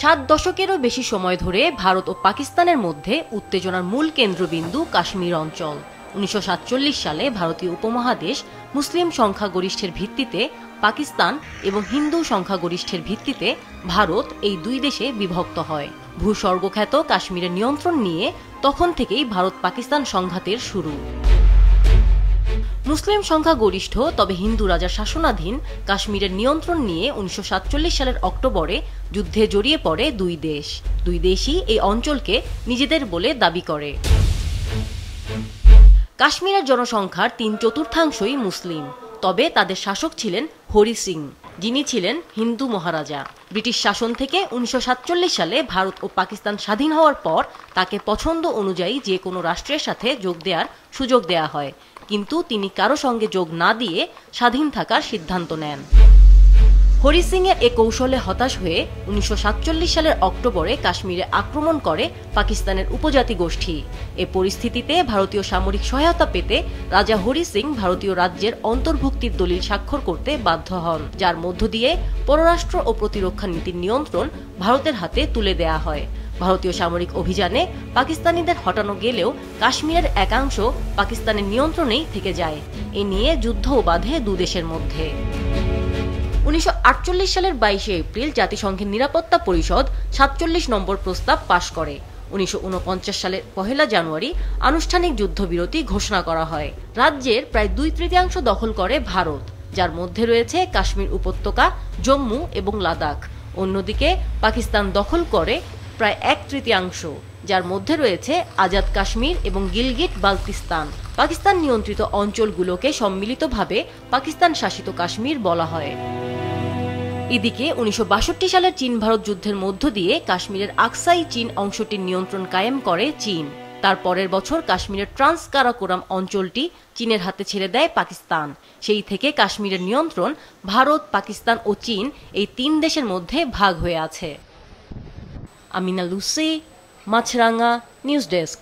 7 দশকেরও বেশি সময় ধরে ভারত ও পাকিস্তানের মধ্যে উত্তেজনার মূল কেন্দ্রবিন্দু কাশ্মীর অঞ্চল। 1947 সালে ভারতীয় উপমহাদেশ মুসলিম সংখ্যাগরিষ্ঠের ভিত্তিতে পাকিস্তান এবং হিন্দু সংখ্যাগরিষ্ঠের ভিত্তিতে ভারত এই দুই দেশে বিভক্ত হয়। ভূস্বর্গখ্যাত কাশ্মীরের নিয়ন্ত্রণ নিয়ে তখন থেকেই ভারত পাকিস্তান সংঘাতের শুরু। মুসলিম সংখ্যাগরিষ্ঠ তবে হিন্দু রাজার শাসনাধীন কাশ্মীরের নিয়ন্ত্রণ নিয়ে 1947 সালের অক্টোবরে যুদ্ধে জড়িয়ে পড়ে দুই দেশই এই অঞ্চলকে নিজেদের বলে দাবি করে। কাশ্মীরের জনসংখ্যার 3/4 মুসলিম, তবে তাদের শাসক ছিলেন হরি সিং, যিনি ছিলেন হিন্দু মহারাজা। ব্রিটিশ শাসন থেকে 1947 সালে ভারত ও পাকিস্তান স্বাধীন হওয়ার পর তাকে পছন্দ অনুযায়ী যে কোনো রাষ্ট্রের সাথে যোগ দেওয়ার সুযোগ দেয়া হয়, কিন্তু তিনি কারো সঙ্গে যোগ না দিয়ে স্বাধীন থাকার সিদ্ধান্ত নেন। হরি সিং এর এ কৌশলে হতাশ হয়ে 1947 সালের অক্টোবরে কাশ্মীরে আক্রমণ করে পাকিস্তানের উপজাতি গোষ্ঠী। এ পরিস্থিতিতে ভারতীয় সামরিক সহায়তা পেতে রাজা হরি সিং ভারতীয় রাজ্যের অন্তর্ভুক্তির দলিল স্বাক্ষর করতে বাধ্য হন, যার মধ্য দিয়ে পররাষ্ট্র ও প্রতিরক্ষা নীতির নিয়ন্ত্রণ ভারতের হাতে তুলে দেয়া হয়। ভারতীয় সামরিক অভিযানে পাকিস্তানিদের হটানো গেলেও কাশ্মীরের একাংশ পাকিস্তানের নিয়ন্ত্রণেই থেকে যায়। এ নিয়ে যুদ্ধও বাধে দুদেশের মধ্যে। 1948 সালের 22 এপ্রিল জাতিসংঘের নিরাপত্তা পরিষদ 47 নম্বর প্রস্তাব পাশ করে। 1949 সালের 1 জানুয়ারি আনুষ্ঠানিক যুদ্ধবিরতি ঘোষণা করা হয়। রাজ্যের প্রায় 2/3 দখল করে ভারত, যার মধ্যে রয়েছে কাশ্মীর উপত্যকা, জম্মু এবং লাদাখ। অন্যদিকে পাকিস্তান দখল করে প্রায় 1/3, যার মধ্যে রয়েছে আজাদ কাশ্মীর এবং গিলগিট বালতিস্তান। পাকিস্তান নিয়ন্ত্রিত অঞ্চলগুলোকে সম্মিলিতভাবে পাকিস্তান শাসিত কাশ্মীর বলা হয়। এদিকে 1962 সালের চীন ভারত যুদ্ধের মধ্য দিয়ে কাশ্মীরের আকসাই চীন অংশটির নিয়ন্ত্রণ কায়েম করে চীন। তার পরের বছর কাশ্মীরের ট্রান্স কারাকোরাম অঞ্চলটি চীনের হাতে ছেড়ে দেয় পাকিস্তান। সেই থেকে কাশ্মীরের নিয়ন্ত্রণ ভারত, পাকিস্তান ও চীন এই 3 দেশের মধ্যে ভাগ হয়ে আছে। আমিনা লুসি, মাছরাঙা, নিউজ ডেস্ক।